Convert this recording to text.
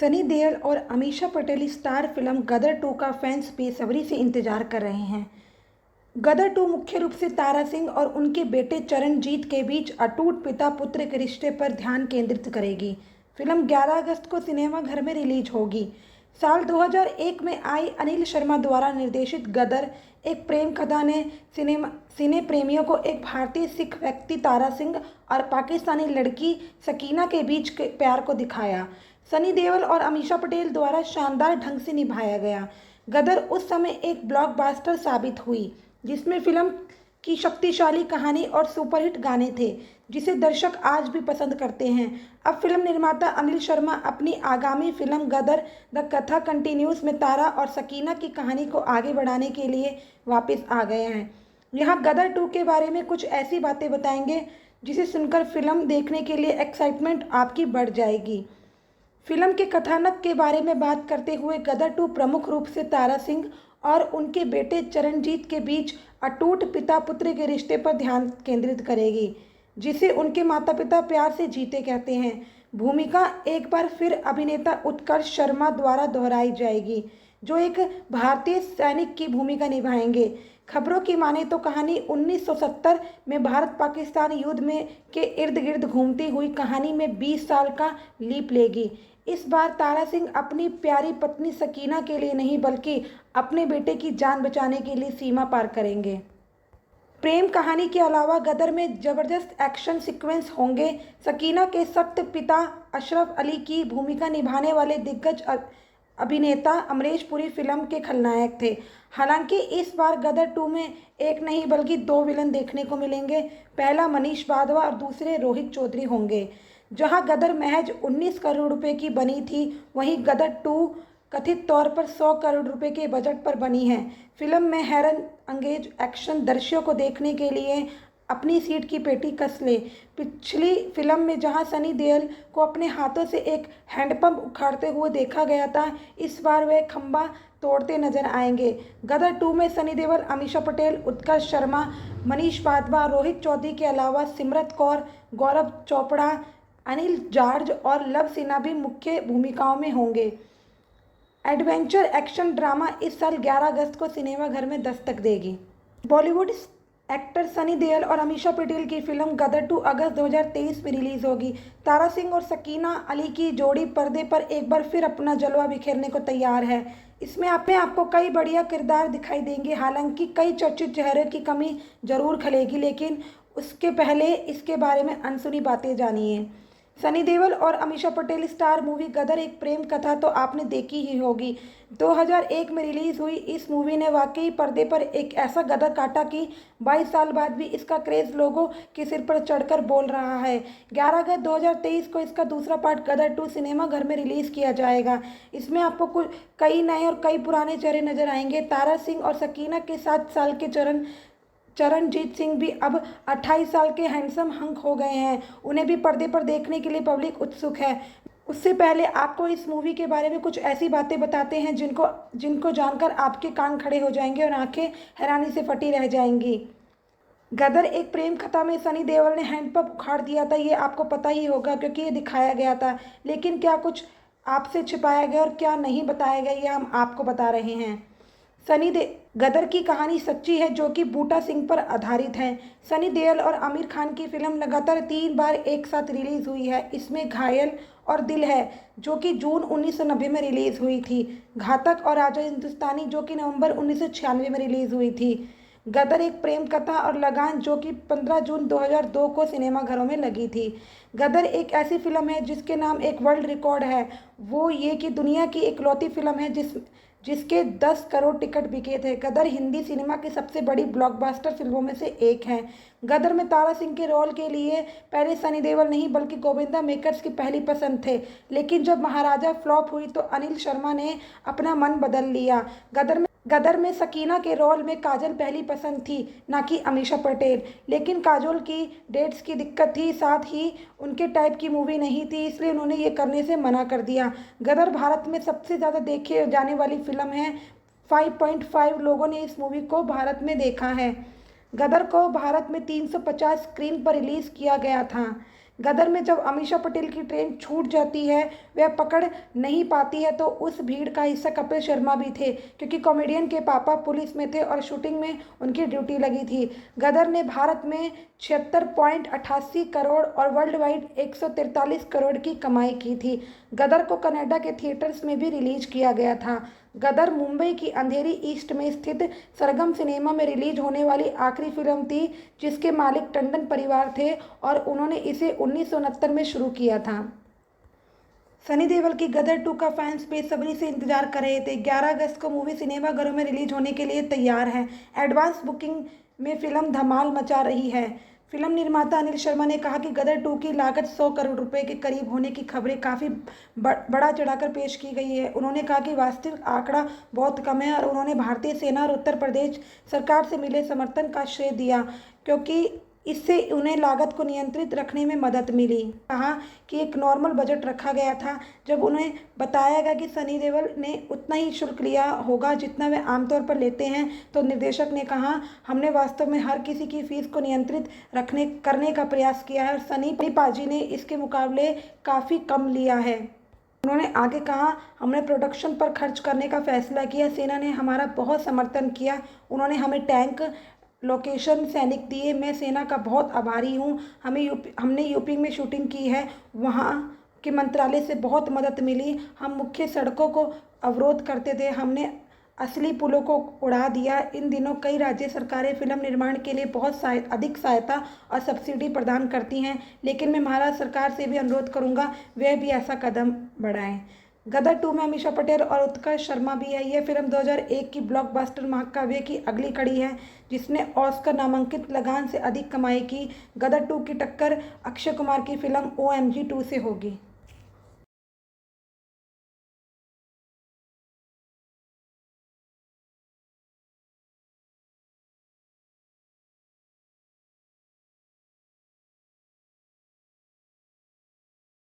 सनी देओल और Amisha Patel star film गदर 2 का fans बेसब्री से इंतजार कर रहे हैं। गदर 2 मुख्य रूप से तारा सिंह और उनके बेटे चरणजीत के बीच अटूट पिता पुत्र के रिश्ते पर ध्यान केंद्रित करेगी। फिल्म 11 अगस्त को सिनेमाघर में रिलीज होगी। साल 2001 में आई अनिल शर्मा द्वारा निर्देशित गदर एक प्रेम कथा ने सिने प्रेमियों को एक भारतीय सिख व्यक्ति तारा सिंह और पाकिस्तानी लड़की सकीना के बीच के प्यार को दिखाया। सनी देओल और अमीषा पटेल द्वारा शानदार ढंग से निभाया गया। गदर उस समय एक ब्लॉकबस्टर साबित हुई, जिसमें फिल्म की शक्तिशाली कहानी और सुपरहिट गाने थे, जिसे दर्शक आज भी पसंद करते हैं। अब फिल्म निर्माता अनिल शर्मा अपनी आगामी फिल्म गदर द कथा कंटिन्यूज में तारा और सकीना की कहानी को आगे बढ़ाने के लिए वापस आ गए हैं। यहाँ गदर 2 के बारे में कुछ ऐसी बातें बताएंगे जिसे सुनकर फिल्म देखने के लिए एक्साइटमेंट आपकी बढ़ जाएगी। फिल्म के कथानक के बारे में बात करते हुए गदर 2 प्रमुख रूप से तारा सिंह और उनके बेटे चरणजीत के बीच अटूट पिता पुत्र के रिश्ते पर ध्यान केंद्रित करेगी, जिसे उनके माता पिता प्यार से जीते कहते हैं। भूमिका एक बार फिर अभिनेता उत्कर्ष शर्मा द्वारा दोहराई जाएगी, जो एक भारतीय सैनिक की भूमिका निभाएंगे। खबरों की माने तो कहानी 1970 में भारत पाकिस्तान युद्ध में के इर्द गिर्द घूमती हुई कहानी में 20 साल का लीप लेगी। इस बार तारा सिंह अपनी प्यारी पत्नी सकीना के लिए नहीं, बल्कि अपने बेटे की जान बचाने के लिए सीमा पार करेंगे। प्रेम कहानी के अलावा गदर में जबरदस्त एक्शन सीक्वेंस होंगे। सकीना के सख्त पिता अशरफ अली की भूमिका निभाने वाले दिग्गज अभिनेता अमरीश पुरी फिल्म के खलनायक थे। हालांकि इस बार गदर 2 में एक नहीं बल्कि 2 विलन देखने को मिलेंगे। पहला मनीष बाजवा और दूसरे रोहित चौधरी होंगे। जहां गदर महज 19 करोड़ रुपए की बनी थी, वहीं गदर 2 कथित तौर पर 100 करोड़ रुपए के बजट पर बनी है। फिल्म में हैरत अंगेज एक्शन दर्शकों को देखने के लिए अपनी सीट की पेटी कस ले। पिछली फिल्म में जहां सनी देओल को अपने हाथों से एक हैंडपंप उखाड़ते हुए देखा गया था, इस बार वे खंबा तोड़ते नजर आएंगे। गदर 2 में सनी देओल, अमीषा पटेल, उत्कर्ष शर्मा, मनीष बाजवा, रोहित चौधरी के अलावा सिमरत कौर, गौरव चोपड़ा, अनिल जार्ज और लव सिन्हा भी मुख्य भूमिकाओं में होंगे। एडवेंचर एक्शन ड्रामा इस साल 11 अगस्त को सिनेमाघर में दस्तक देगी। बॉलीवुड एक्टर सनी देओल और अमीषा पटेल की फिल्म गदर 2 अगस्त 2023 में रिलीज होगी। तारा सिंह और सकीना अली की जोड़ी पर्दे पर एक बार फिर अपना जलवा बिखेरने को तैयार है। इसमें आपको कई बढ़िया किरदार दिखाई देंगे। हालांकि कई चर्चित चेहरों की कमी जरूर खलेगी, लेकिन उसके पहले इसके बारे में अनसुनी बातें जानिए। सनी देओल और अमीषा पटेल स्टार मूवी गदर एक प्रेम कथा तो आपने देखी ही होगी। 2001 में रिलीज हुई इस मूवी ने वाकई पर्दे पर एक ऐसा गदर काटा कि 22 साल बाद भी इसका क्रेज लोगों के सिर पर चढ़कर बोल रहा है। 11 अगस्त 2023 को इसका दूसरा पार्ट गदर 2 सिनेमाघर में रिलीज किया जाएगा। इसमें आपको कई नए और कई पुराने चेहरे नजर आएंगे। तारा सिंह और सकीना के 7 साल के चरणजीत सिंह भी अब 28 साल के हैंडसम हंक हो गए हैं। उन्हें भी पर्दे पर देखने के लिए पब्लिक उत्सुक है। उससे पहले आपको इस मूवी के बारे में कुछ ऐसी बातें बताते हैं जिनको जानकर आपके कान खड़े हो जाएंगे और आंखें हैरानी से फटी रह जाएंगी। गदर एक प्रेम कथा में सनी देओल ने हैंडपंप उखाड़ दिया था, ये आपको पता ही होगा क्योंकि ये दिखाया गया था। लेकिन क्या कुछ आपसे छिपाया गया और क्या नहीं बताया गया, ये हम आपको बता रहे हैं। गदर की कहानी सच्ची है, जो कि बूटा सिंह पर आधारित है। सनी देओल और आमिर खान की फिल्म लगातार 3 बार एक साथ रिलीज हुई है। इसमें घायल और दिल है, जो कि जून 1990 में रिलीज हुई थी। घातक और राजा हिंदुस्तानी, जो कि नवंबर 1996 में रिलीज हुई थी। गदर एक प्रेम कथा और लगान, जो कि 15 जून 2002 को सिनेमाघरों में लगी थी। गदर एक ऐसी फिल्म है जिसके नाम एक वर्ल्ड रिकॉर्ड है। वो ये कि दुनिया की इकलौती फिल्म है जिसके 10 करोड़ टिकट बिके थे। गदर हिंदी सिनेमा की सबसे बड़ी ब्लॉकबस्टर फिल्मों में से एक है। गदर में तारा सिंह के रोल के लिए पहले सनी देओल नहीं बल्कि गोविंदा मेकर्स की पहली पसंद थे, लेकिन जब महाराजा फ्लॉप हुई तो अनिल शर्मा ने अपना मन बदल लिया। गदर में सकीना के रोल में काजल पहली पसंद थी, ना कि अमीषा पटेल, लेकिन काजोल की डेट्स की दिक्कत थी, साथ ही उनके टाइप की मूवी नहीं थी, इसलिए उन्होंने ये करने से मना कर दिया। गदर भारत में सबसे ज़्यादा देखे जाने वाली फिल्म है। 5.5 लोगों ने इस मूवी को भारत में देखा है। गदर को भारत में 350 स्क्रीन पर रिलीज़ किया गया था। गदर में जब अमीषा पटेल की ट्रेन छूट जाती है, वह पकड़ नहीं पाती है, तो उस भीड़ का हिस्सा कपिल शर्मा भी थे, क्योंकि कॉमेडियन के पापा पुलिस में थे और शूटिंग में उनकी ड्यूटी लगी थी। गदर ने भारत में 76.88 करोड़ और वर्ल्ड वाइड 143 करोड़ की कमाई की थी। गदर को कनाडा के थिएटर्स में भी रिलीज किया गया था। गदर मुंबई की अंधेरी ईस्ट में स्थित सरगम सिनेमा में रिलीज होने वाली आखिरी फिल्म थी, जिसके मालिक टंडन परिवार थे और उन्होंने इसे 1969 में शुरू किया था। सनी देओल की गदर 2 का फैंस बेसब्री से इंतजार कर रहे थे। 11 अगस्त को मूवी सिनेमाघरों में रिलीज होने के लिए तैयार है। एडवांस बुकिंग में फिल्म धमाल मचा रही है। फिल्म निर्माता अनिल शर्मा ने कहा कि गदर 2 की लागत 100 करोड़ रुपए के करीब होने की खबरें काफ़ी बड़ा चढ़ाकर पेश की गई है। उन्होंने कहा कि वास्तविक आंकड़ा बहुत कम है और उन्होंने भारतीय सेना और उत्तर प्रदेश सरकार से मिले समर्थन का श्रेय दिया, क्योंकि इससे उन्हें लागत को नियंत्रित रखने में मदद मिली। कहा कि एक नॉर्मल बजट रखा गया था। जब उन्हें बताया गया कि सनी देओल ने उतना ही शुल्क लिया होगा जितना वे आमतौर पर लेते हैं, तो निर्देशक ने कहा, हमने वास्तव में हर किसी की फीस को नियंत्रित करने का प्रयास किया है और सनी पाजी ने इसके मुकाबले काफ़ी कम लिया है। उन्होंने आगे कहा, हमने प्रोडक्शन पर खर्च करने का फैसला किया। सेना ने हमारा बहुत समर्थन किया। उन्होंने हमें टैंक, लोकेशन, सैनिक दिए। मैं सेना का बहुत आभारी हूँ। हमने यूपी में शूटिंग की है, वहाँ के मंत्रालय से बहुत मदद मिली। हम मुख्य सड़कों को अवरोध करते थे, हमने असली पुलों को उड़ा दिया। इन दिनों कई राज्य सरकारें फिल्म निर्माण के लिए बहुत अधिक सहायता और सब्सिडी प्रदान करती हैं, लेकिन मैं महाराष्ट्र सरकार से भी अनुरोध करूँगा वह भी ऐसा कदम बढ़ाएं। गदर 2 में अमीषा पटेल और उत्कर्ष शर्मा भी है। यह फिल्म 2001 की ब्लॉकबस्टर महाकाव्य की अगली कड़ी है, जिसने ऑस्कर नामांकित लगान से अधिक कमाई की। गदर 2 की टक्कर अक्षय कुमार की फिल्म OMG 2 से होगी।